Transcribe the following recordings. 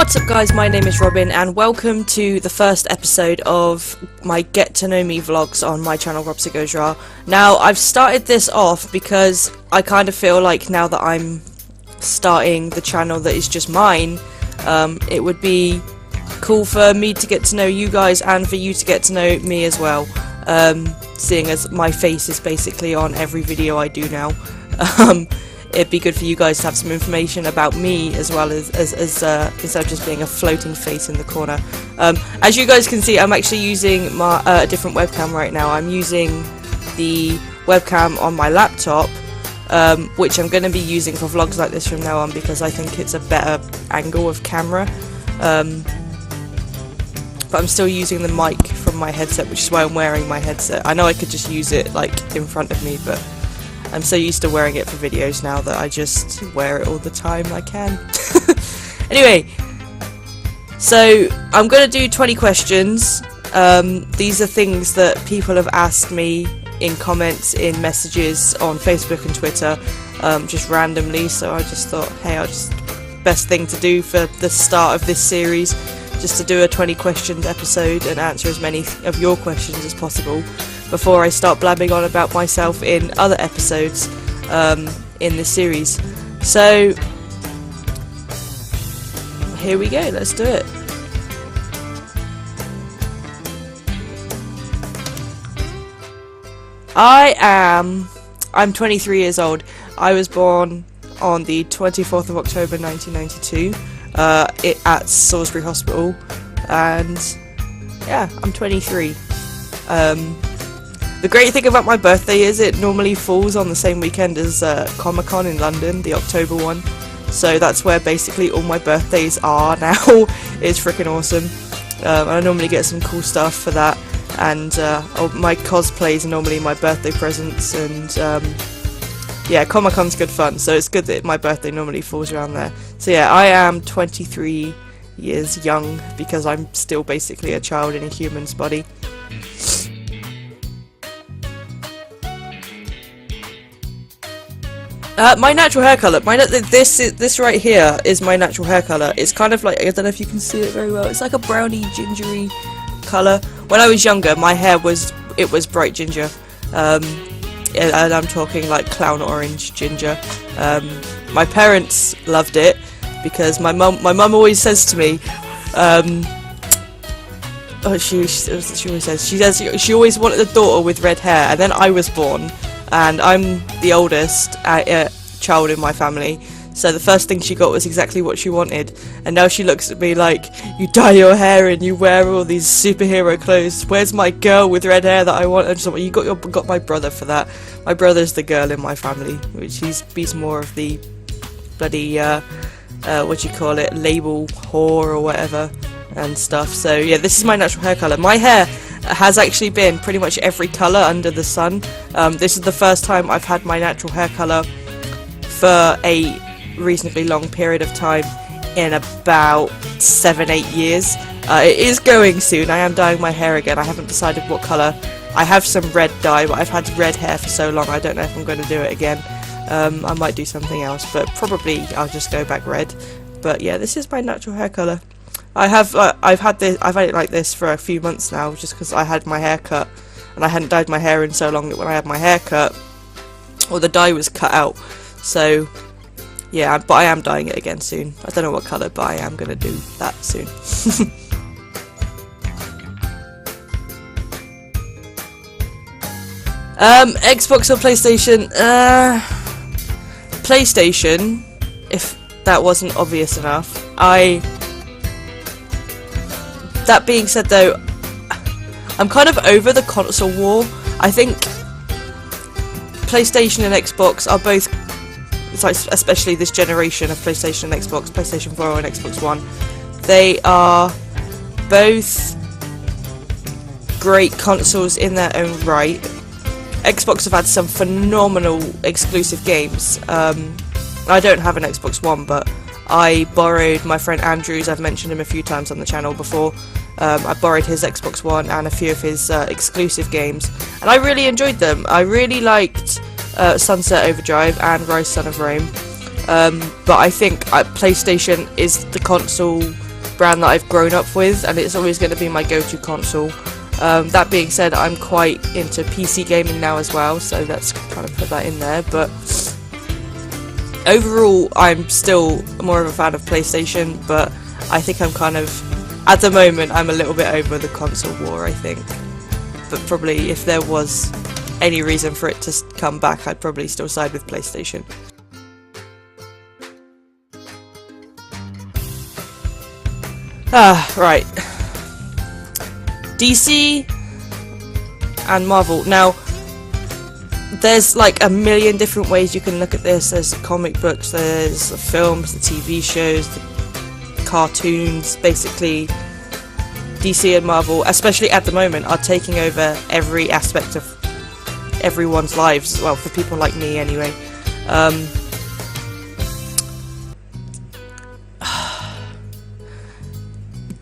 What's up guys, my name is Robin and welcome to the first episode of my Get to Know Me vlogs on my channel RobzarrGoesRawr. Now I've started this off because I kind of feel like now that I'm starting the channel that is just mine, it would be cool for me to get to know you guys and for you to get to know me as well, seeing as my face is basically on every video I do now. It'd be good for you guys to have some information about me as well as instead of just being a floating face in the corner. As you guys can see, I'm actually using my a different webcam right now. I'm using the webcam on my laptop, which I'm going to be using for vlogs like this from now on because I think it's a better angle of camera. But I'm still using the mic from my headset, which is why I'm wearing my headset. I know I could just use it like in front of me, but I'm so used to wearing it for videos now that I just wear it all the time I can. Anyway, so I'm going to do 20 questions. These are things that people have asked me in comments, in messages on Facebook and Twitter, just randomly, so I just thought, hey, best thing to do for the start of this series, just to do a 20 questions episode and answer as many of your questions as possible before I start blabbing on about myself in other episodes in this series. So here we go, let's do it. I'm 23 years old. I was born on the 24th of October 1992 at Salisbury Hospital, and yeah, I'm 23. The great thing about my birthday is it normally falls on the same weekend as Comic-Con in London, the October one. So that's where basically all my birthdays are now. It's freaking awesome. I normally get some cool stuff for that. And my cosplays are normally my birthday presents. And yeah, Comic-Con's good fun. So it's good that my birthday normally falls around there. So yeah, I am 23 years young because I'm still basically a child in a human's body. My natural hair colour, this right here is my natural hair colour. It's kind of like, I don't know if you can see it very well, it's like a browny, gingery colour. When I was younger, my hair was bright ginger, and I'm talking like clown orange ginger. My parents loved it because my mum always says to me, she always wanted a daughter with red hair, and then I was born. And I'm the oldest child in my family, so the first thing she got was exactly what she wanted. And now she looks at me like, you dye your hair and you wear all these superhero clothes, where's my girl with red hair that I want? And she's like, you got my brother for that. My brother's the girl in my family, which he's more of the bloody what do you call it, label whore or whatever and stuff. So yeah, this is my natural hair colour. My hair has actually been pretty much every colour under the sun. This is the first time I've had my natural hair colour for a reasonably long period of time in about 7-8 years. It is going soon. I am dyeing my hair again. I haven't decided what colour. I have some red dye, but I've had red hair for so long I don't know if I'm going to do it again. I might do something else, but probably I'll just go back red. But yeah, this is my natural hair colour. I've had it like this for a few months now, just because I had my hair cut and I hadn't dyed my hair in so long that when I had my hair cut, or the dye was cut out. So yeah, but I am dyeing it again soon. I don't know what colour, but I am gonna do that soon. Xbox or PlayStation? PlayStation, if that wasn't obvious enough. That being said though, I'm kind of over the console war. I think PlayStation and Xbox are both, it's like, especially this generation of PlayStation and Xbox, PlayStation 4 and Xbox One, they are both great consoles in their own right. Xbox have had some phenomenal exclusive games. I don't have an Xbox One, but I borrowed my friend Andrew's, I've mentioned him a few times on the channel before. I borrowed his Xbox One and a few of his exclusive games, and I really enjoyed them. I really liked Sunset Overdrive and Rise Son of Rome, but I think PlayStation is the console brand that I've grown up with, and it's always going to be my go-to console. That being said, I'm quite into PC gaming now as well, so let's kind of put that in there. But overall, I'm still more of a fan of PlayStation, but I think I'm kind of, at the moment, I'm a little bit over the console war, I think. But probably if there was any reason for it to come back, I'd probably still side with PlayStation. Right. DC and Marvel. Now, there's like a million different ways you can look at this. There's the comic books, there's the films, the TV shows, the cartoons. Basically, DC and Marvel, especially at the moment, are taking over every aspect of everyone's lives. Well, for people like me anyway.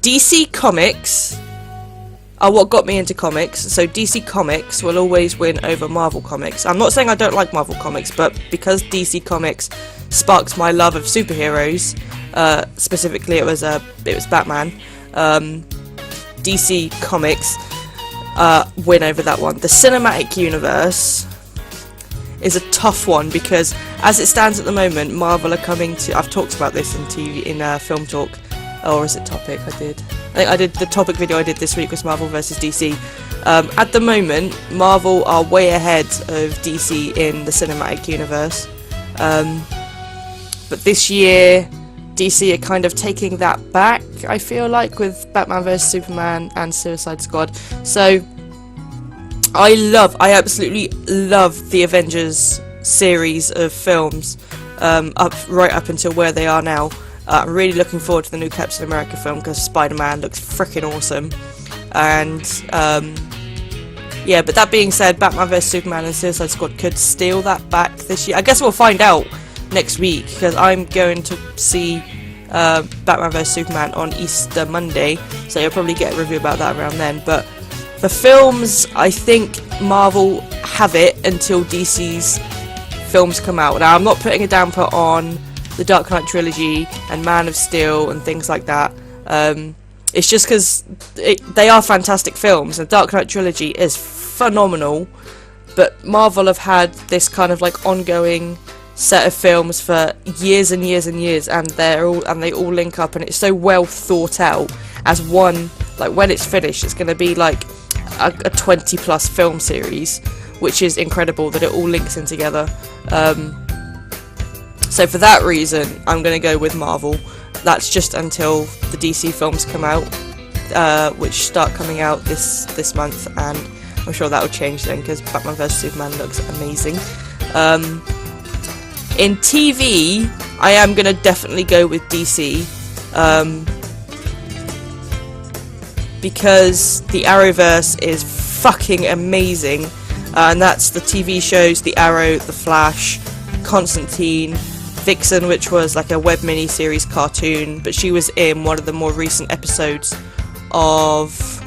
DC Comics are what got me into comics, so DC Comics will always win over Marvel Comics. I'm not saying I don't like Marvel Comics, but because DC Comics sparked my love of superheroes, specifically it was Batman, DC Comics win over that one. The cinematic universe is a tough one because as it stands at the moment, Marvel are coming to, I've talked about this in Film Talk, or is it Topic? I think I did the Topic video I did this week was Marvel versus DC. At the moment, Marvel are way ahead of DC in the cinematic universe. But this year, DC are kind of taking that back, I feel like, with Batman vs Superman and Suicide Squad. So, I absolutely love the Avengers series of films, right up until where they are now. I'm really looking forward to the new Captain America film because Spider-Man looks freaking awesome. And, yeah, but that being said, Batman vs Superman and Suicide Squad could steal that back this year. I guess we'll find out next week because I'm going to see Batman vs Superman on Easter Monday, so you'll probably get a review about that around then. But for films, I think Marvel have it until DC's films come out. Now, I'm not putting a damper on the Dark Knight trilogy and Man of Steel and things like that. It's just because they are fantastic films. The Dark Knight trilogy is phenomenal, but Marvel have had this kind of like ongoing set of films for years and years and years, and they all link up, and it's so well thought out as one. Like when it's finished, it's going to be like a 20+ film series, which is incredible that it all links in together. So for that reason, I'm going to go with Marvel. That's just until the DC films come out, which start coming out this month, and I'm sure that will change then because Batman vs Superman looks amazing. In TV, I am going to definitely go with DC, because the Arrowverse is fucking amazing, and that's the TV shows, The Arrow, The Flash, Constantine, Vixen, which was like a web mini-series cartoon, but she was in one of the more recent episodes of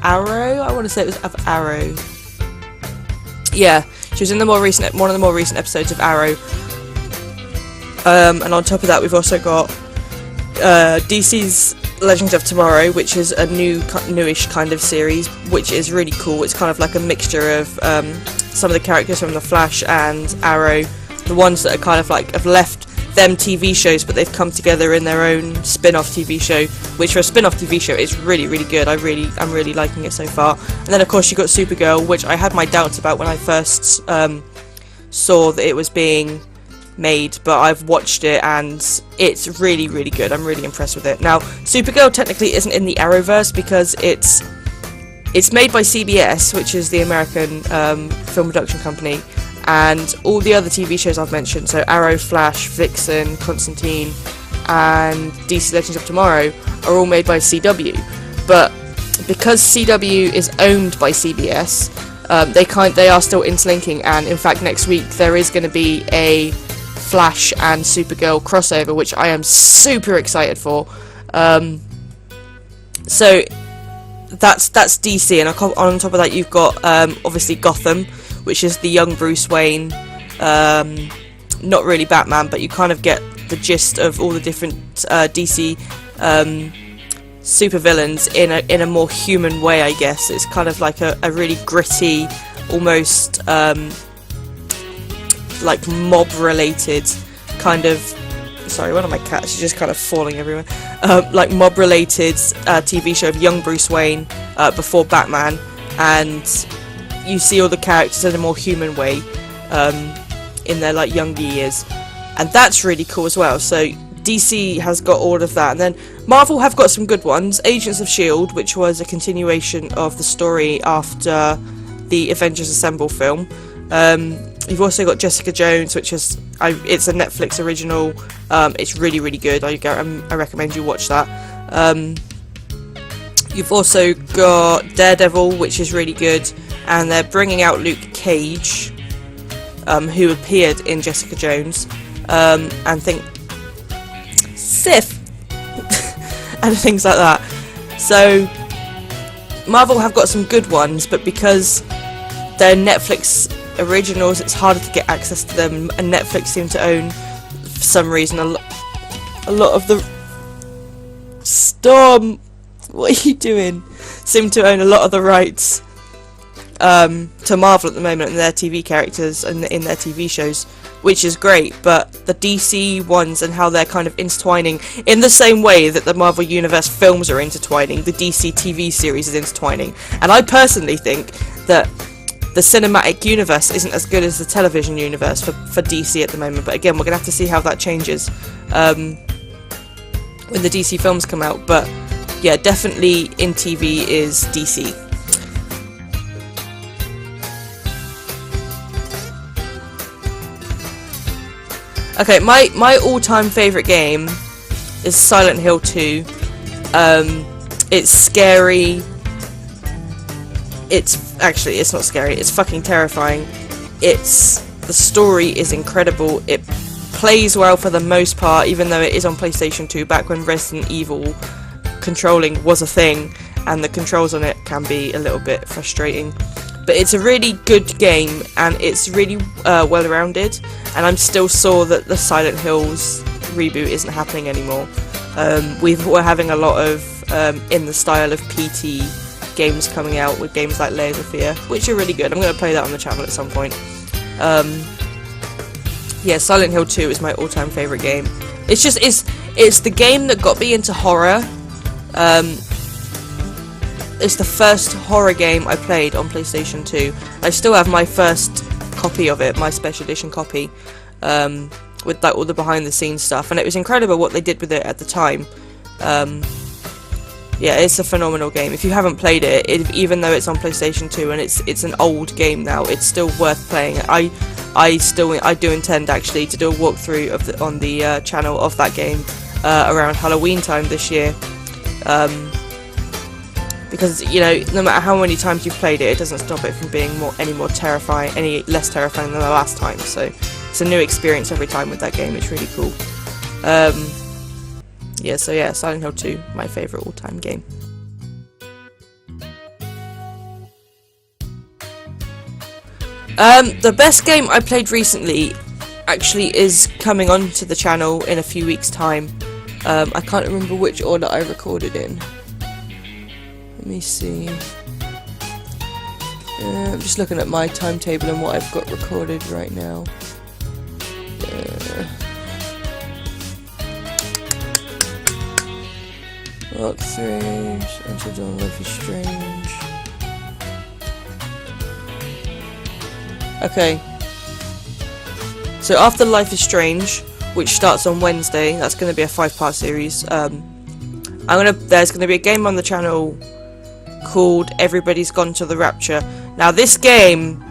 Arrow. I want to say it was of Arrow. Yeah, she was in one of the more recent episodes of Arrow. And on top of that, we've also got DC's Legends of Tomorrow, which is a newish kind of series, which is really cool. It's kind of like a mixture of some of the characters from The Flash and Arrow, the ones that are kind of like have left them TV shows, but they've come together in their own spin-off TV show, which for a spin-off TV show is really, really good. I'm really liking it so far. And then of course you got Supergirl, which I had my doubts about when I first saw that it was being made, but I've watched it and it's really, really good. I'm really impressed with it. Now, Supergirl technically isn't in the Arrowverse because it's made by CBS, which is the American film production company, and all the other TV shows I've mentioned, so Arrow, Flash, Vixen, Constantine, and DC Legends of Tomorrow, are all made by CW. But because CW is owned by CBS, they are still interlinking, and in fact next week there is going to be a Flash and Supergirl crossover, which I am super excited for. So that's DC, and on top of that you've got obviously Gotham, which is the young Bruce Wayne, not really Batman, but you kind of get the gist of all the different DC supervillains in a more human way, I guess. It's kind of like a really gritty, almost like mob-related kind of... Sorry, one of my cats is just kind of falling everywhere. Like mob-related TV show of young Bruce Wayne before Batman, and you see all the characters in a more human way in their like younger years, and that's really cool as well. So DC has got all of that, and then Marvel have got some good ones. Agents of S.H.I.E.L.D., which was a continuation of the story after the Avengers Assemble film. You've also got Jessica Jones, which is it's a Netflix original. It's really, really good. I recommend you watch that. You've also got Daredevil, which is really good, and they're bringing out Luke Cage, who appeared in Jessica Jones, and Sif and things like that. So Marvel have got some good ones, but because they're Netflix originals, it's harder to get access to them, and Netflix seem to own, for some reason, a lot of the... Storm! What are you doing? Seem to own a lot of the rights to Marvel at the moment, and their TV characters and in their TV shows, which is great. But the DC ones and how they're kind of intertwining in the same way that the Marvel Universe films are intertwining, the DC TV series is intertwining. And I personally think that the cinematic universe isn't as good as the television universe for DC at the moment, but again, we're going to have to see how that changes when the DC films come out. But yeah, definitely in TV is DC. Okay, my all-time favourite game is Silent Hill 2. It's scary. It's not scary, it's fucking terrifying. The story is incredible. It plays well for the most part, even though it is on PlayStation 2, back when Resident Evil controlling was a thing, and the controls on it can be a little bit frustrating. But it's a really good game, and it's really well-rounded, and I'm still sore that the Silent Hills reboot isn't happening anymore. We're having a lot of in the style of PT games coming out, with games like Layers of Fear, which are really good. I'm going to play that on the channel at some point. Yeah, Silent Hill 2 is my all-time favourite game. It's the game that got me into horror. It's the first horror game I played on PlayStation 2. I still have my first copy of it, my special edition copy, with like all the behind-the-scenes stuff, and it was incredible what they did with it at the time. Yeah, it's a phenomenal game. If you haven't played it, even though it's on PlayStation 2 and it's an old game now, it's still worth playing. I do intend actually to do a walkthrough on the channel of that game around Halloween time this year, because you know, no matter how many times you've played it, it doesn't stop it from being any less terrifying than the last time. So it's a new experience every time with that game. It's really cool. Yeah, so yeah, Silent Hill 2, my favourite all-time game. The best game I played recently actually is coming onto the channel in a few weeks' time. I can't remember which order I recorded in. Let me see. I'm just looking at my timetable and what I've got recorded right now. Walkthroughs, Until Dawn, Life is Strange. Okay. So after Life is Strange, which starts on Wednesday, that's going to be a 5-part series. There's going to be a game on the channel called Everybody's Gone to the Rapture. Now this game,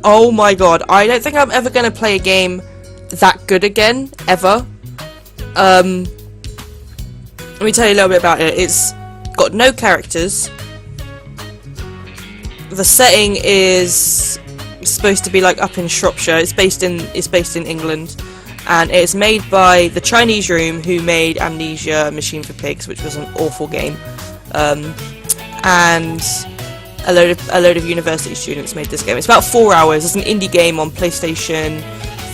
oh my god, I don't think I'm ever going to play a game that good again, ever. Let me tell you a little bit about it. It's got no characters. The setting is supposed to be like up in Shropshire. It's based in England, and it's made by the Chinese Room, who made Amnesia: Machine for Pigs, which was an awful game. And a load of university students made this game. It's about 4 hours. It's an indie game on PlayStation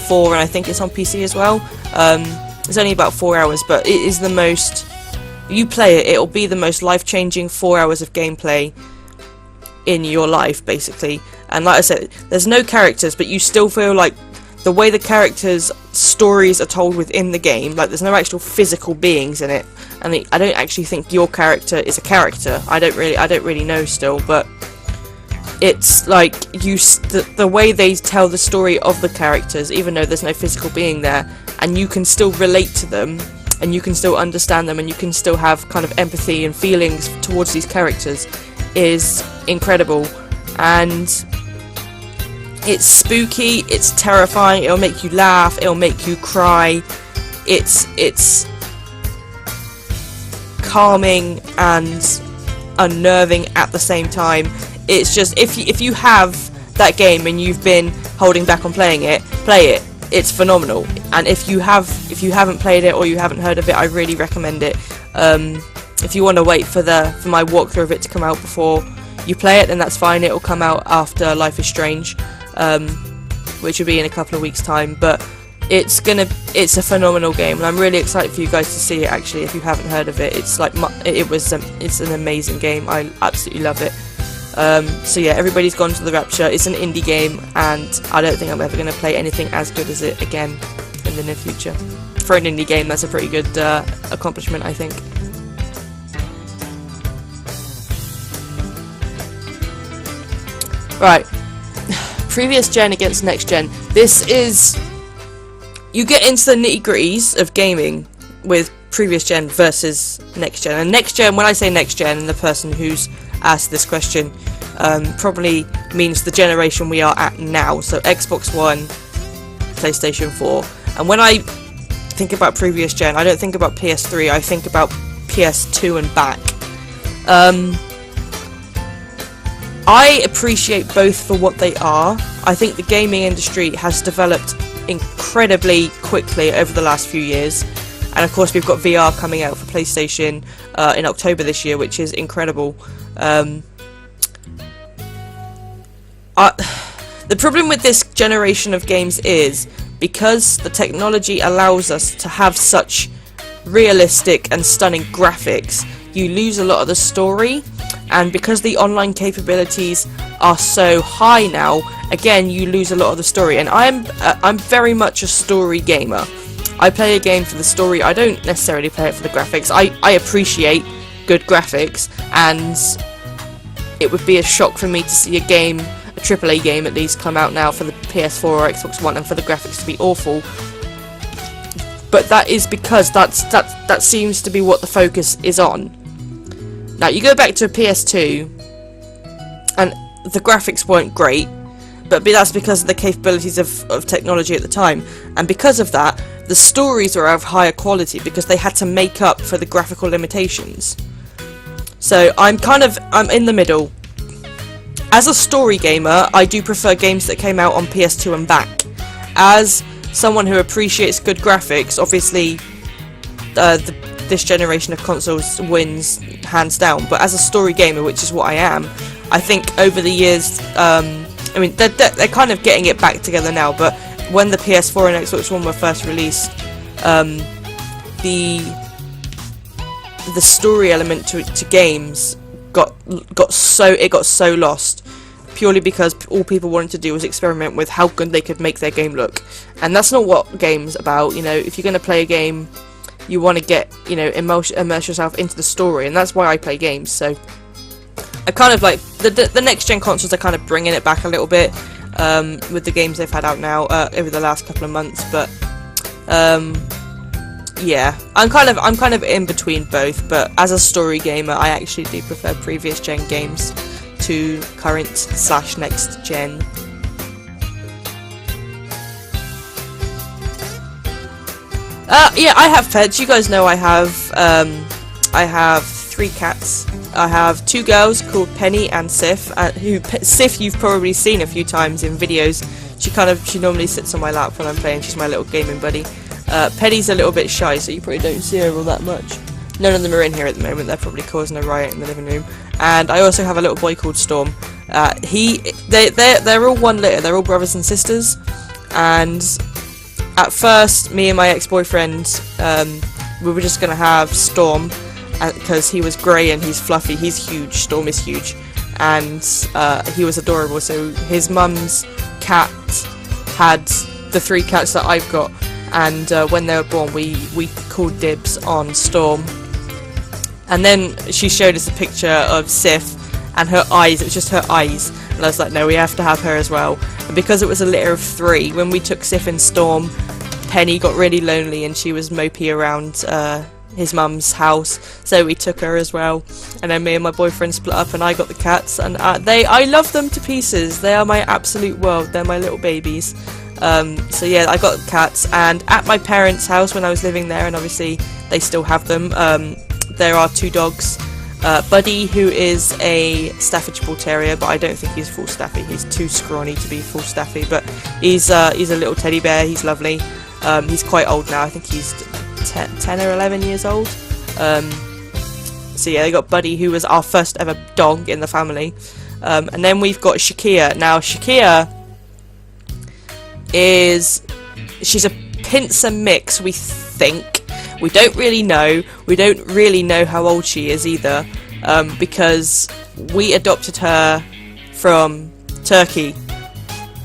4, and I think it's on PC as well. It's only about 4 hours, but it is the most... You play it, it'll be the most life-changing 4 hours of gameplay in your life, basically. And like I said, there's no characters, but you still feel like the way the characters' stories are told within the game, like there's no actual physical beings in it, and I don't actually think your character is a character. I don't really know still, but it's like the way they tell the story of the characters, even though there's no physical being there, and you can still relate to them, and you can still understand them, and you can still have kind of empathy and feelings towards these characters, is incredible. And it's spooky, it's terrifying, it'll make you laugh, it'll make you cry, it's calming and unnerving at the same time. It's just, if you have that game and you've been holding back on playing it, play it. It's phenomenal. And if you haven't played it or you haven't heard of it, I really recommend it. If you want to wait for my walkthrough of it to come out before you play it, then that's fine. It'll come out after Life is Strange, which will be in a couple of weeks' time. But it's a phenomenal game, and I'm really excited for you guys to see it. Actually, if you haven't heard of it, it's an amazing game. I absolutely love it. So yeah, everybody's gone to the Rapture. It's an indie game, and I don't think I'm ever going to play anything as good as it again in the near future. For an indie game, that's a pretty good accomplishment, I think. Right, previous gen against next gen. This is... You get into the nitty-gritties of gaming with previous gen versus next gen. And next gen, when I say next gen, and the person who's asked this question probably means the generation we are at now. So Xbox One, PlayStation 4. And when I think about previous gen, I don't think about PS3, I think about PS2 and back. I appreciate both for what they are. I think the gaming industry has developed incredibly quickly over the last few years, and of course we've got VR coming out for PlayStation in October this year, which is incredible. The problem with this generation of games is because the technology allows us to have such realistic and stunning graphics, you lose a lot of the story. And because the online capabilities are so high now, again, you lose a lot of the story. And I'm very much a story gamer. I play a game for the story. I don't necessarily play it for the graphics. I appreciate good graphics, and it would be a shock for me to see a AAA game at least, come out now for the PS4 or Xbox One and for the graphics to be awful. But that is because that seems to be what the focus is on. Now, you go back to a PS2, and the graphics weren't great, but that's because of the capabilities of technology at the time. And because of that, the stories were of higher quality because they had to make up for the graphical limitations. So I'm in the middle. As a story gamer, I do prefer games that came out on PS2 and back. As someone who appreciates good graphics, obviously this generation of consoles wins hands down, but as a story gamer, which is what I am, I think over the years, I mean, they're kind of getting it back together now, but when the PS4 and Xbox One were first released, the story element to games got so lost, purely because all people wanted to do was experiment with how good they could make their game look. And that's not what game's about. You know, if you're going to play a game, you want to get, you know, immerse yourself into the story, and that's why I play games. So I kind of like the next gen consoles are kind of bringing it back a little bit with the games they've had out now over the last couple of months. But yeah, I'm kind of in between both. But as a story gamer, I actually do prefer previous gen games to current / next gen. Yeah, I have pets. You guys know I have 3 cats. I have 2 girls called Penny and Sif. Sif you've probably seen a few times in videos. She normally sits on my lap when I'm playing. She's my little gaming buddy. Penny's a little bit shy, so you probably don't see her all that much. None of them are in here at the moment. They're probably causing a riot in the living room. And I also have a little boy called Storm. They're all one litter. They're all brothers and sisters, and at first, me and my ex-boyfriend, we were just gonna have Storm, because he was grey and he's fluffy. He's huge. Storm is huge, and he was adorable. So his mum's cat had the 3 cats that I've got, and when they were born, we called dibs on Storm. And then she showed us a picture of Sif, and her eyes. It was just her eyes, and I was like, no, we have to have her as well. And because it was a litter of 3, when we took Sif and Storm, Penny got really lonely and she was mopey around his mum's house, so we took her as well. And then me and my boyfriend split up, and I got the cats, and I love them to pieces. They are my absolute world. They're my little babies. So yeah, I got cats, and at my parents' house when I was living there, and obviously they still have them, there are 2 dogs. Buddy, who is a Staffordshire Bull Terrier, but I don't think he's full staffy. He's too scrawny to be full staffy, but he's a little teddy bear. He's lovely. He's quite old now. I think he's 10 or 11 years old. So yeah, they got Buddy, who was our first ever dog in the family. And then we've got Shakir. Now Shakir she's a pincer mix, we think. We don't really know. We don't really know how old she is either, because we adopted her from Turkey,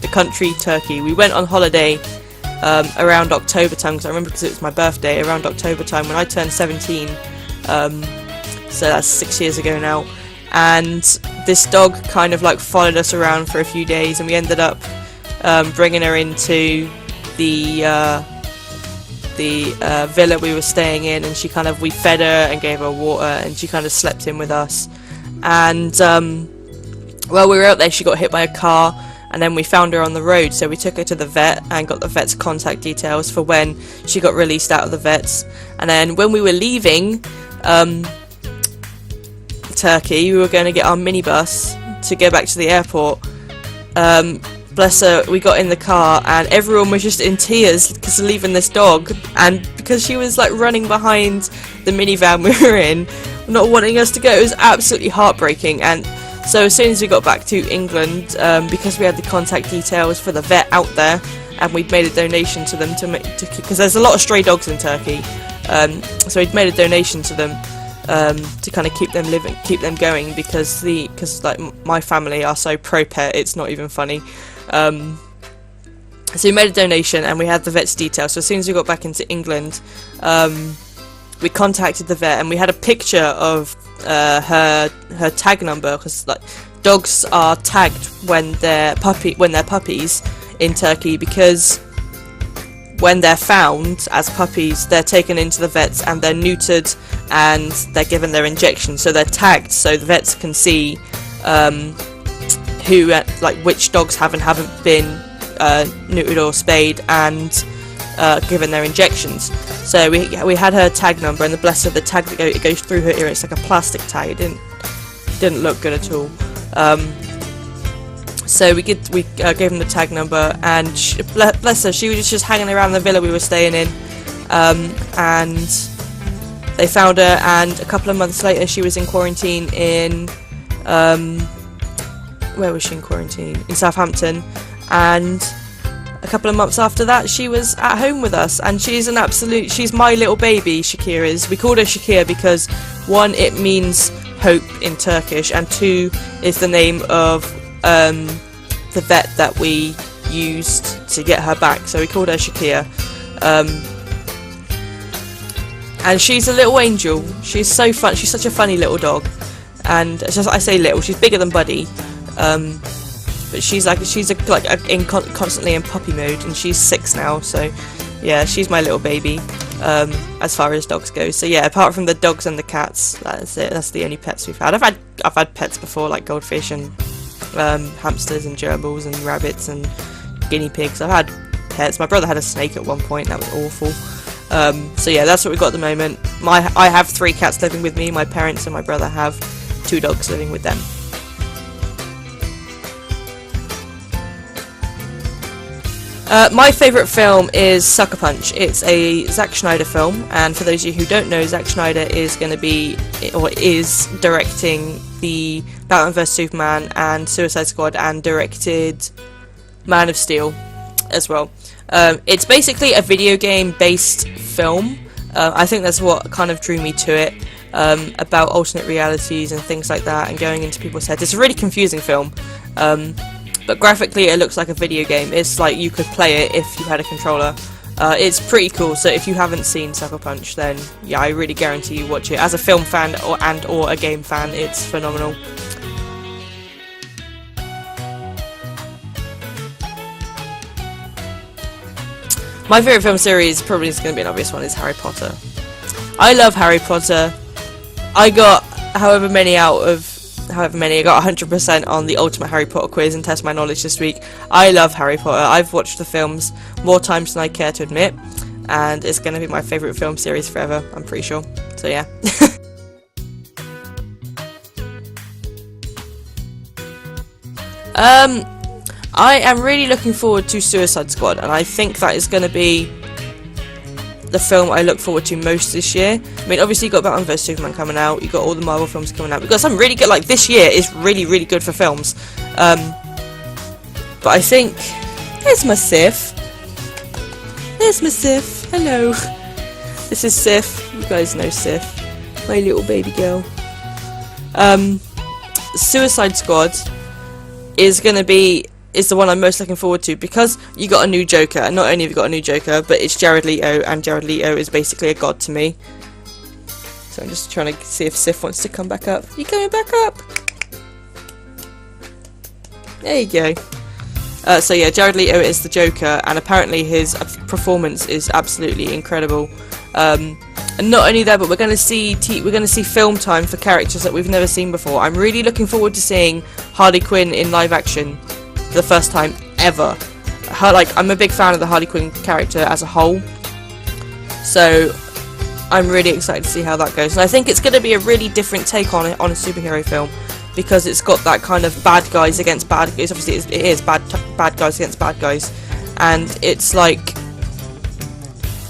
the country Turkey. We went on holiday around October time, because I remember, because it was my birthday, around October time when I turned 17, so that's 6 years ago now. And this dog kind of like followed us around for a few days, and we ended up bringing her into the villa we were staying in, and we fed her and gave her water, and she kind of slept in with us. And while we were out there, she got hit by a car, and then we found her on the road, so we took her to the vet and got the vet's contact details for when she got released out of the vets. And then when we were leaving Turkey, we were going to get our minibus to go back to the airport. Bless her, we got in the car and everyone was just in tears because of leaving this dog, and because she was like running behind the minivan we were in, not wanting us to go. It was absolutely heartbreaking. And so as soon as we got back to England, because we had the contact details for the vet out there, and we'd made a donation to them because there's a lot of stray dogs in Turkey, so we'd made a donation to them to kind of keep them going, because like my family are so pro pet, it's not even funny. So we made a donation and we had the vet's details. So as soon as we got back into England, we contacted the vet, and we had a picture of her tag number, because like dogs are tagged when they're puppies in Turkey, because when they're found as puppies, they're taken into the vets and they're neutered and they're given their injections. So they're tagged so the vets can see which dogs haven't been neutered or spayed and given their injections. So we had her tag number, and the bless her, the tag that it goes through her ear, it's like a plastic tag. It didn't look good at all. So we gave them the tag number, and bless her, she was just hanging around the villa we were staying in, and they found her, and a couple of months later she was in quarantine in where was she in quarantine? In Southampton. And a couple of months after that she was at home with us, and she's my little baby. Shakir is. We called her Shakir because 1, it means hope in Turkish, and 2, is the name of the vet that we used to get her back, so we called her Shakir. And she's a little angel. She's so fun. She's such a funny little dog, and I say little, she's bigger than Buddy, but she's constantly in puppy mode, and she's 6 now, so yeah, she's my little baby as far as dogs go. So yeah, apart from the dogs and the cats, that's it. That's the only pets we've had. I've had pets before, like goldfish and hamsters and gerbils and rabbits and guinea pigs. I've had pets. My brother had a snake at one point. That was awful. So yeah, that's what we've got at the moment. I have 3 cats living with me. My parents and my brother have 2 dogs living with them. My favourite film is Sucker Punch. It's a Zack Snyder film, and for those of you who don't know, Zack Snyder is directing the Batman vs Superman and Suicide Squad, and directed Man of Steel. as well. It's basically a video game based film. I think that's what kind of drew me to it, about alternate realities and things like that, and going into people's heads. It's a really confusing film, but graphically it looks like a video game. It's like you could play it if you had a controller. It's pretty cool, so if you haven't seen Sucker Punch, then yeah, I really guarantee you watch it. As a film fan or a game fan, it's phenomenal. My favourite film series, probably is going to be an obvious one, is Harry Potter. I love Harry Potter. I got I got 100% on the Ultimate Harry Potter quiz and test my knowledge this week. I love Harry Potter. I've watched the films more times than I care to admit, and it's going to be my favourite film series forever, I'm pretty sure. So yeah. I am really looking forward to Suicide Squad, and I think that is going to be the film I look forward to most this year. I mean, obviously you got Batman vs Superman coming out, you got all the Marvel films coming out, we've got some really good, like, this year is really, really good for films. But I think, there's my Sif. There's my Sif, hello. This is Sif, you guys know Sif, my little baby girl. Suicide Squad is the one I'm most looking forward to, because you got a new Joker, and not only have you got a new Joker, but it's Jared Leto, and Jared Leto is basically a god to me. So I'm just trying to see if Sif wants to come back up. You coming back up? There you go. So yeah, Jared Leto is the Joker, and apparently his performance is absolutely incredible. And not only that, but we're going to see film time for characters that we've never seen before. I'm really looking forward to seeing Harley Quinn in live action for the first time ever. I'm a big fan of the Harley Quinn character as a whole, so I'm really excited to see how that goes. And I think it's going to be a really different take on a superhero film, because it's got that kind of bad guys against bad guys. Obviously, it is bad guys against bad guys, and it's like,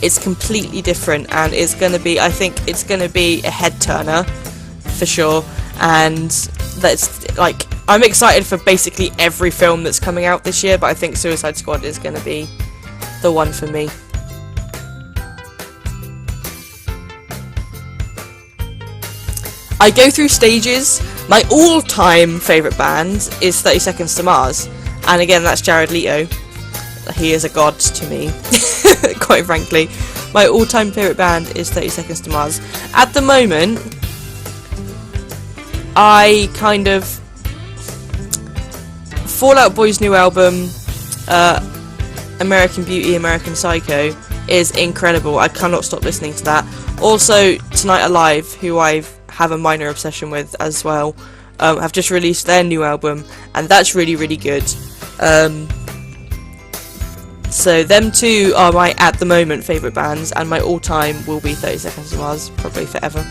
it's completely different, and I think it's going to be a head turner for sure. And that's like, I'm excited for basically every film that's coming out this year, but I think Suicide Squad is going to be the one for me. I go through stages. My all-time favourite band is 30 Seconds to Mars, and again, that's Jared Leto. He is a god to me, quite frankly. My all-time favourite band is 30 Seconds to Mars. At the moment, I kind of... Fall Out Boy's new album, American Beauty, American Psycho, is incredible. I cannot stop listening to that. Also, Tonight Alive, who I have a minor obsession with as well, have just released their new album, and that's really, really good. So them two are my, at the moment, favourite bands, and my all-time will be 30 Seconds to Mars, probably forever.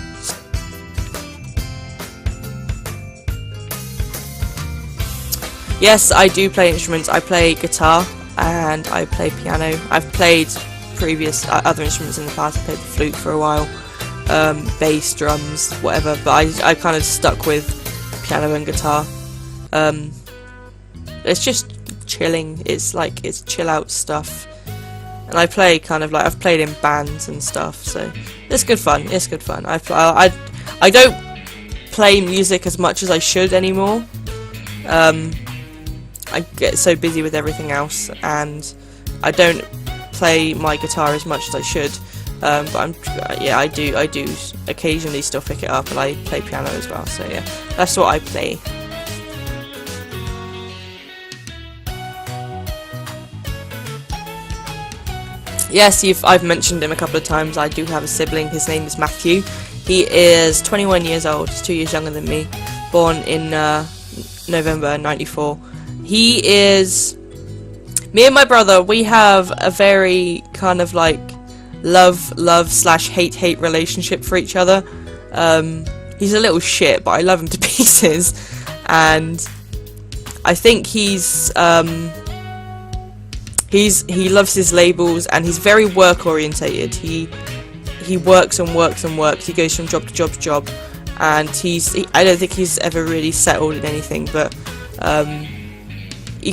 Yes, I do play instruments. I play guitar and I play piano. I've played previous other instruments in the past. I played the flute for a while, bass, drums, whatever, but I kind of stuck with piano and guitar. It's just chilling. It's like, it's chill out stuff, and I play kind of like, I've played in bands and stuff, so it's good fun. It's good fun. I don't play music as much as I should anymore. I get so busy with everything else, and I don't play my guitar as much as I should. But I do occasionally still pick it up, and I play piano as well. So yeah, that's what I play. Yes, I've mentioned him a couple of times. I do have a sibling. His name is Matthew. He is 21 years old. He's 2 years younger than me. Born in November '94. He is... Me and my brother, we have a very kind of like love/hate relationship for each other. He's a little shit, but I love him to pieces. And I think he loves his labels, and he's very work orientated. He works and works and works. He goes from job to job to job, and I don't think he's ever really settled in anything. But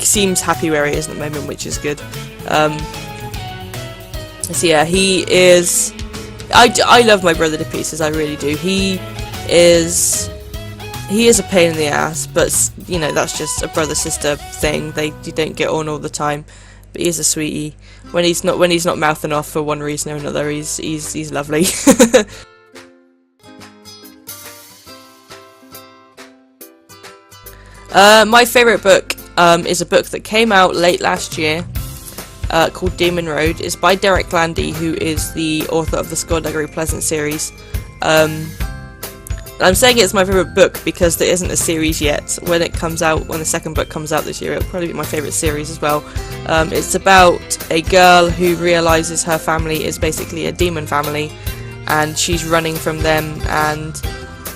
he seems happy where he is at the moment, which is good. So yeah, he is. I love my brother to pieces. I really do. He is a pain in the ass, but you know, that's just a brother-sister thing. You don't get on all the time, but he is a sweetie. When he's not mouthing off for one reason or another, he's lovely. My favourite book is a book that came out late last year, called Demon Road. It's by Derek Landy, who is the author of the Skullduggery Pleasant series. I'm saying it's my favourite book because there isn't a series yet. When the second book comes out this year, it'll probably be my favourite series as well. It's about a girl who realises her family is basically a demon family, and she's running from them and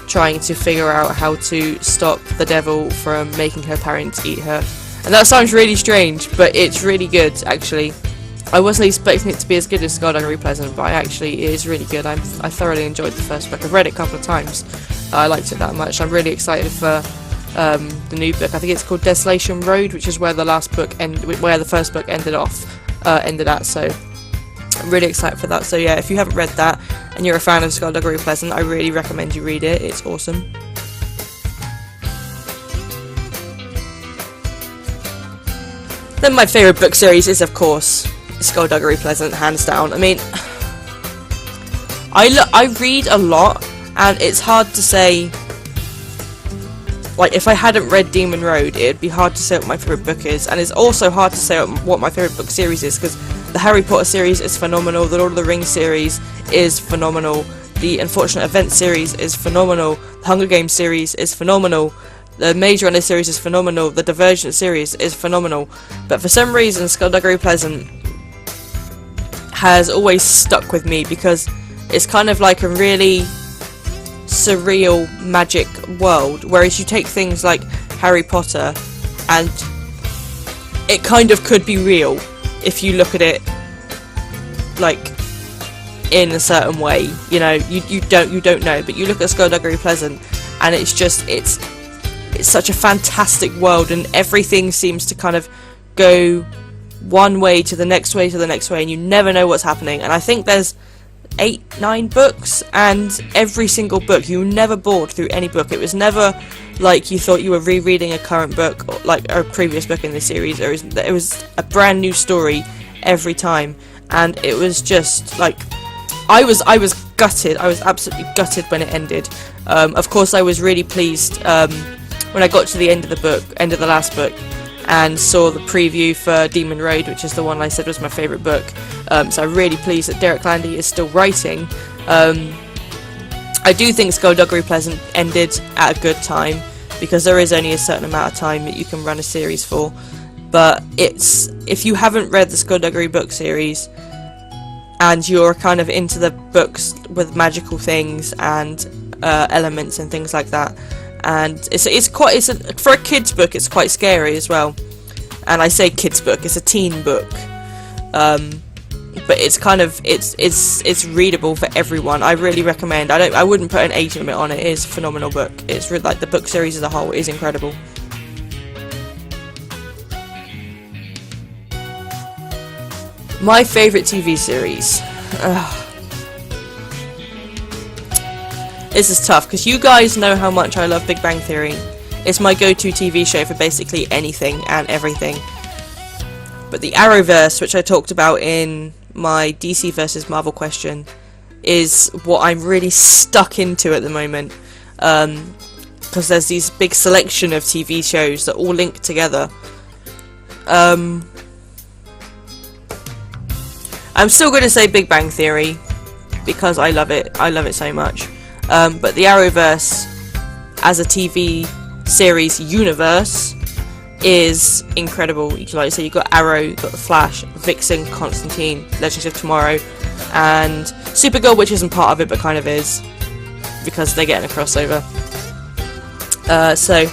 trying to figure out how to stop the devil from making her parents eat her. And that sounds really strange, but it's really good, actually. I wasn't expecting it to be as good as Skullduggery Pleasant, but it is really good. I thoroughly enjoyed the first book. I've read it a couple of times. I liked it that much. I'm really excited for the new book. I think it's called Desolation Road, which is where the first book ended at. So I'm really excited for that. So yeah, if you haven't read that and you're a fan of Skullduggery Pleasant, I really recommend you read it. It's awesome. Then my favourite book series is, of course, Skullduggery Pleasant, hands down. I mean, I read a lot, and it's hard to say, like, if I hadn't read Demon Road, it'd be hard to say what my favourite book is, and it's also hard to say what my favourite book series is, because the Harry Potter series is phenomenal, the Lord of the Rings series is phenomenal, the Unfortunate Events series is phenomenal, the Hunger Games series is phenomenal, the Maze Runner series is phenomenal, the Divergent series is phenomenal, but for some reason Skullduggery Pleasant has always stuck with me because it's kind of like a really surreal magic world, whereas you take things like Harry Potter and it kind of could be real if you look at it like in a certain way, you know, you don't know, but you look at Skullduggery Pleasant and it's such a fantastic world, and everything seems to kind of go one way to the next way to the next way, and you never know what's happening. And I think there's 8-9 books, and every single book, you were never bored through any book. It was never like you thought you were rereading a current book or like a previous book in the series. It was a brand new story every time, and it was just like I was gutted. I was absolutely gutted when it ended. Of course, I was really pleased when I got to the end of the last book, and saw the preview for Demon Road, which is the one I said was my favourite book. So I'm really pleased that Derek Landy is still writing. I do think Skullduggery Pleasant ended at a good time, because there is only a certain amount of time that you can run a series for. But if you haven't read the Skullduggery book series, and you're kind of into the books with magical things and elements and things like that, and for a kid's book, it's quite scary as well. And I say kids book, it's a teen book, but it's kind of it's readable for everyone. I really recommend. I wouldn't put an age limit on it. It is a phenomenal book. It's like the book series as a whole is incredible. My favourite TV series. This is tough, because you guys know how much I love Big Bang Theory. It's my go-to TV show for basically anything and everything. But the Arrowverse, which I talked about in my DC versus Marvel question, is what I'm really stuck into at the moment. Because there's these big selection of TV shows that all link together. I'm still going to say Big Bang Theory, because I love it. I love it so much. But the Arrowverse, as a TV series universe, is incredible. Like I say, you've got Arrow, you've got the Flash, Vixen, Constantine, Legends of Tomorrow, and Supergirl, which isn't part of it but kind of is, because they're getting a crossover. So,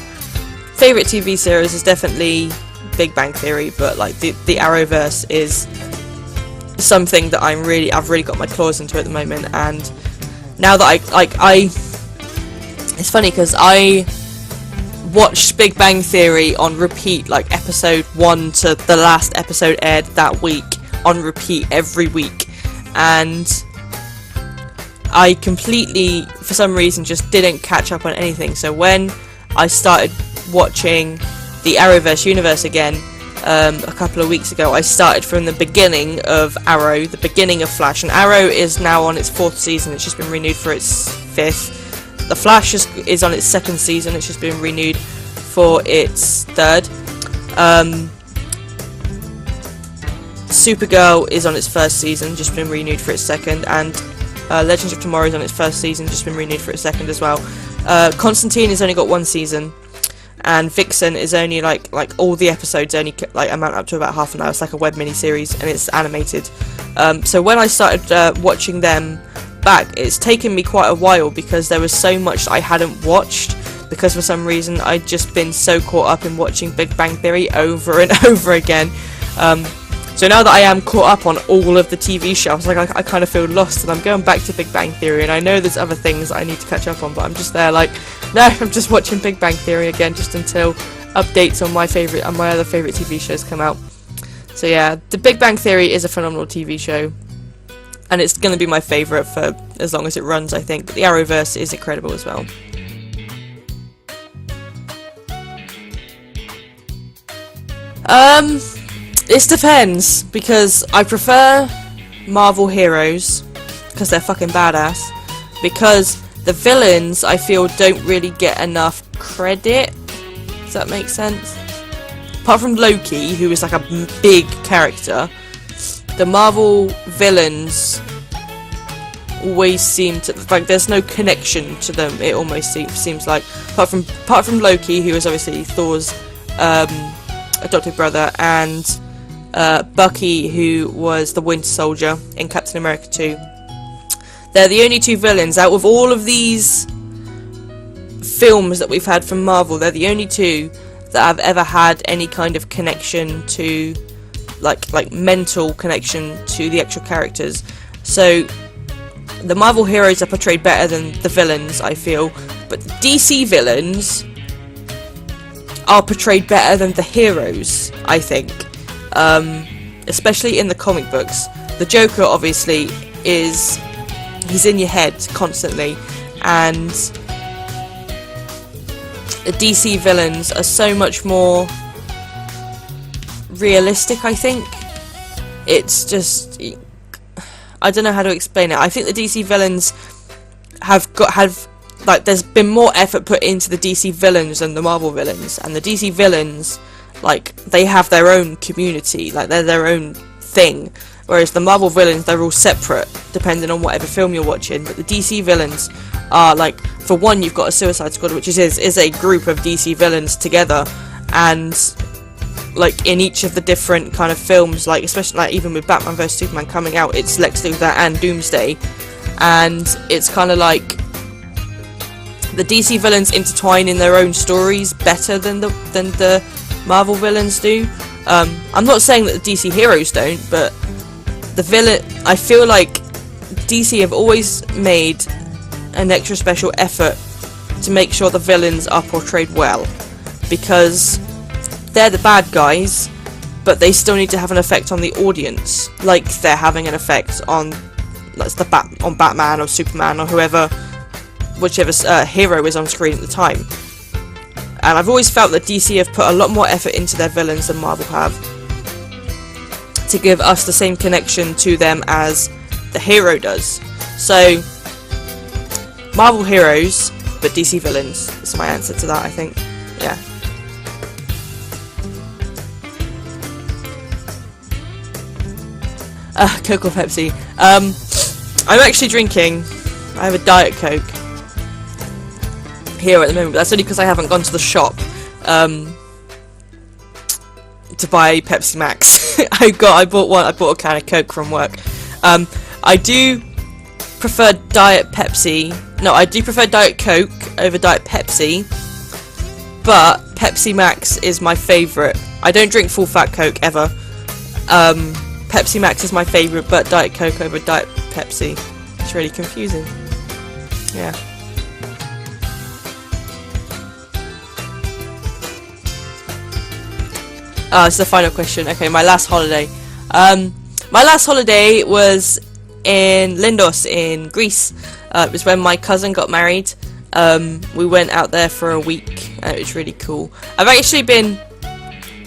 favourite TV series is definitely Big Bang Theory, but like the Arrowverse is something that I've really got my claws into at the moment. And now that it's funny, because I watched Big Bang Theory on repeat, like episode 1 to the last episode aired that week, on repeat every week, and I completely, for some reason, just didn't catch up on anything. So when I started watching the Arrowverse universe again a couple of weeks ago, I started from the beginning of Arrow, the beginning of Flash, and Arrow is now on its 4th season. It's just been renewed for its 5th. The Flash is on its 2nd season. It's just been renewed for its 3rd. Supergirl is on its 1st season, just been renewed for its 2nd, and Legends of Tomorrow is on its 1st season, just been renewed for its 2nd as well. Constantine has only got 1 season, and Vixen is only like all the episodes only like amount up to about half an hour. It's like a web mini-series, and it's animated. So when I started watching them back, it's taken me quite a while because there was so much that I hadn't watched, because for some reason I'd just been so caught up in watching Big Bang Theory over and over again. So now that I am caught up on all of the TV shows, like I kind of feel lost, and I'm going back to Big Bang Theory, and I know there's other things I need to catch up on, but I'm just there like, no, I'm just watching Big Bang Theory again, just until updates on my other favourite TV shows come out. So yeah, the Big Bang Theory is a phenomenal TV show, and it's going to be my favourite for as long as it runs, I think. But the Arrowverse is incredible as well. This depends, because I prefer Marvel heroes, because they're fucking badass, because the villains, I feel, don't really get enough credit. Does that make sense? Apart from Loki, who is like a big character, the Marvel villains always seem to, like, there's no connection to them, it almost seems like, apart from Loki, who is obviously Thor's adopted brother, and Bucky, who was the Winter Soldier in Captain America 2. They're the only 2 villains out of all of these films that we've had from Marvel. They're the only 2 that have ever had any kind of connection to, like mental connection to the actual characters. So the Marvel heroes are portrayed better than the villains, I feel, but the DC villains are portrayed better than the heroes, I think. Especially in the comic books. The Joker, obviously, he's in your head constantly, and the DC villains are so much more realistic, I think. It's just, I don't know how to explain it. I think the DC villains have like, there's been more effort put into the DC villains than the Marvel villains, and the DC villains, like, they have their own community, like, they're their own thing, whereas the Marvel villains, they're all separate, depending on whatever film you're watching. But the DC villains are, like, for one, you've got a Suicide Squad, which is a group of DC villains together, and, like, in each of the different kind of films, like, especially, like, even with Batman vs Superman coming out, it's Lex Luthor and Doomsday, and it's kind of like the DC villains intertwine in their own stories better than the Marvel villains do. I'm not saying that the DC heroes don't, but I feel like DC have always made an extra special effort to make sure the villains are portrayed well, because they're the bad guys, but they still need to have an effect on the audience, like they're having an effect on Batman or Superman or whichever hero is on screen at the time. And I've always felt that DC have put a lot more effort into their villains than Marvel have, to give us the same connection to them as the hero does. So, Marvel heroes, but DC villains is my answer to that, I think. Yeah. Coke or Pepsi? I'm actually drinking, I have a Diet Coke here at the moment, but that's only because I haven't gone to the shop to buy Pepsi Max. I bought a can of Coke from work. I do prefer Diet Coke over Diet Pepsi, but Pepsi Max is my favourite. I don't drink full fat Coke ever. Pepsi Max is my favourite, but Diet Coke over Diet Pepsi. It's really confusing. Yeah. It's the final question. Okay, my last holiday. My last holiday was in Lindos in Greece. It was when my cousin got married. We went out there for a week, and it was really cool. I've actually been,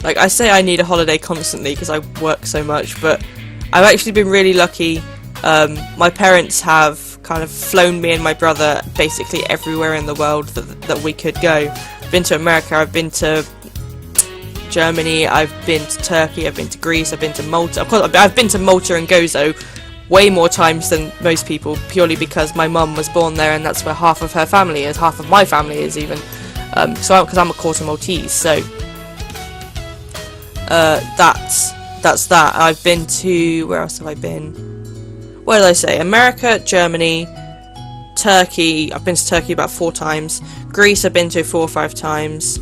like, I say I need a holiday constantly because I work so much, but I've actually been really lucky. My parents have kind of flown me and my brother basically everywhere in the world that we could go. I've been to America, I've been to Germany, I've been to Turkey, I've been to Greece, I've been to Malta. Of course, I've been to Malta and Gozo way more times than most people, purely because my mum was born there and that's where half of her family is, half of my family is even. Because I'm a quarter Maltese, so that's that. I've been to, where else have I been? What did I say? America, Germany, Turkey. I've been to Turkey about 4 times. Greece I've been to 4 or 5 times.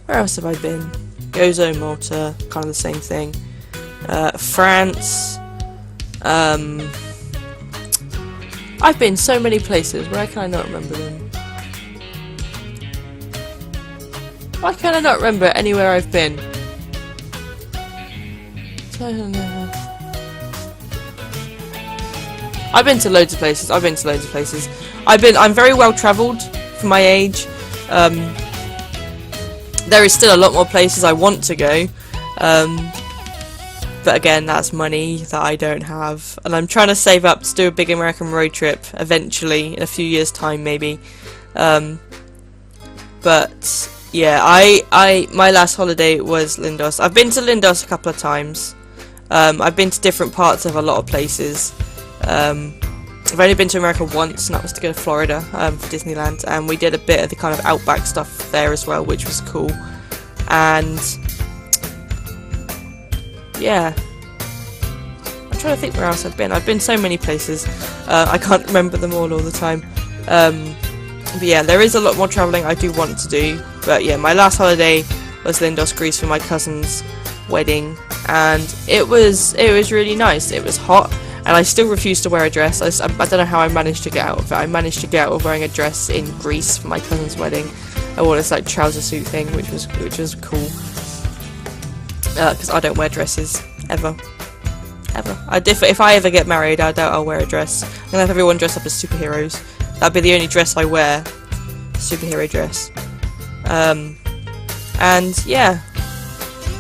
Where else have I been? Gozo, Malta, kind of the same thing. France. I've been so many places. Why can I not remember them? Why can I not remember anywhere I've been? I've been to loads of places. I'm very well travelled for my age. There is still a lot more places I want to go. But again, that's money that I don't have. And I'm trying to save up to do a big American road trip eventually, in a few years' time maybe. But yeah, my last holiday was Lindos. I've been to Lindos a couple of times. I've been to different parts of a lot of places. I've only been to America once, and that was to go to Florida for Disneyland, and we did a bit of the kind of outback stuff there as well, which was cool. And yeah, I'm trying to think where else I've been. I've been so many places, I can't remember them all the time. But yeah, there is a lot more travelling I do want to do. But yeah, my last holiday was Lindos, Greece for my cousin's wedding, and it was really nice. It was hot, and I still refused to wear a dress. I don't know how I managed to get out of it. I managed to get out of wearing a dress in Greece for my cousin's wedding. I wore this like trouser suit thing, which was cool. Because I don't wear dresses ever. If I ever get married, I doubt I'll wear a dress. I'm gonna have everyone dress up as superheroes. That'd be the only dress I wear, superhero dress. And yeah,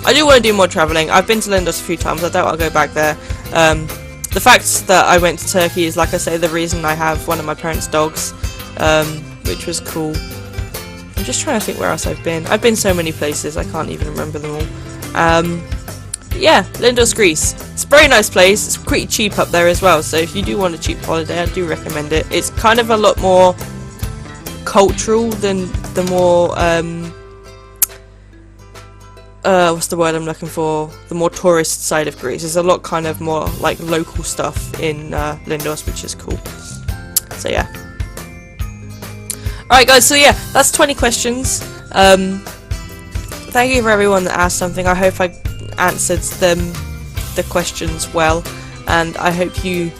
I do want to do more travelling. I've been to Lindos a few times. I doubt I'll go back there. The fact that I went to Turkey is, like I say, the reason I have one of my parents' dogs, which was cool. I'm just trying to think where else I've been. I've been so many places, I can't even remember them all. Yeah, Lindos, Greece. It's a very nice place. It's pretty cheap up there as well, so if you do want a cheap holiday, I do recommend it. It's kind of a lot more cultural than the more, what's the word I'm looking for? The more tourist side of Greece. There's a lot kind of more like local stuff in Lindos, which is cool. So yeah. Alright guys, so yeah, that's 20 questions. Thank you for everyone that asked something. I hope I answered the questions well, and I hope you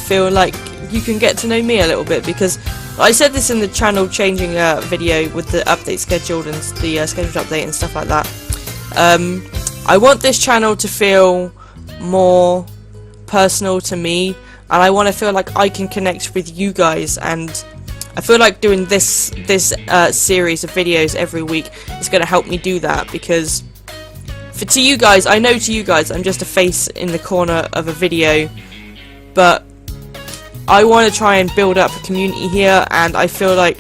feel like you can get to know me a little bit, because I said this in the channel changing video with the update scheduled and the scheduled update and stuff like that. I want this channel to feel more personal to me, and I want to feel like I can connect with you guys, and I feel like doing this series of videos every week is going to help me do that, because to you guys, I know to you guys I'm just a face in the corner of a video, but I want to try and build up a community here, and I feel like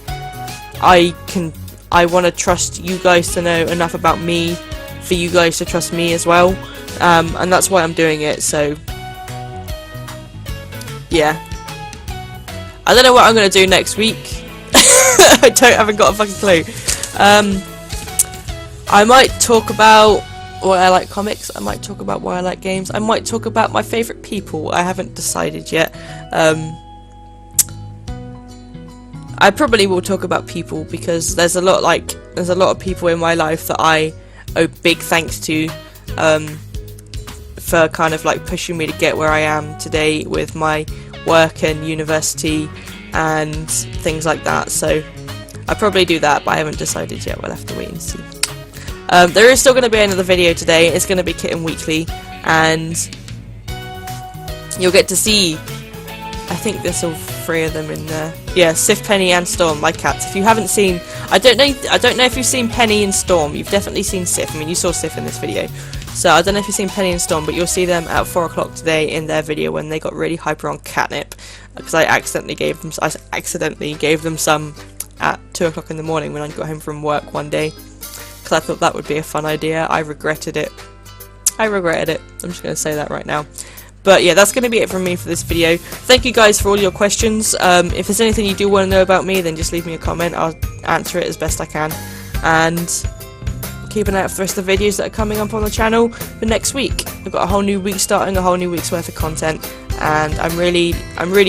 I want to trust you guys to know enough about me for you guys to trust me as well, and that's why I'm doing it. So yeah, I don't know what I'm going to do next week. I haven't got a fucking clue. I might talk about why I like comics, I might talk about why I like games, I might talk about my favourite people. I haven't decided yet. I probably will talk about people, because there's a lot of people in my life that I owe big thanks to for kind of like pushing me to get where I am today with my work and university and things like that. So I'll probably do that, but I haven't decided yet. We'll have to wait and see. There is still going to be another video today. It's going to be Kitten Weekly, and you'll get to see, I think there's all 3 of them in there. Yeah, Sif, Penny, and Storm, my cats. If you haven't seen, I don't know if you've seen Penny and Storm. You've definitely seen Sif. I mean, you saw Sif in this video. So I don't know if you've seen Penny and Storm, but you'll see them at 4 o'clock today in their video when they got really hyper on catnip, because I accidentally gave them some at 2 o'clock in the morning when I got home from work one day, because I thought that would be a fun idea. I regretted it. I'm just going to say that right now. But yeah, that's going to be it from me for this video. Thank you guys for all your questions. If there's anything you do want to know about me, then just leave me a comment. I'll answer it as best I can. And keep an eye out for the rest of the videos that are coming up on the channel for next week. I've got a whole new week starting, a whole new week's worth of content, and I'm really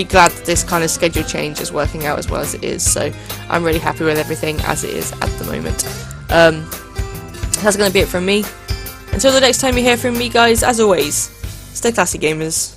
glad that this kind of schedule change is working out as well as it is. So I'm really happy with everything as it is at the moment. That's going to be it from me. Until the next time you hear from me, guys, as always, stay classy, gamers.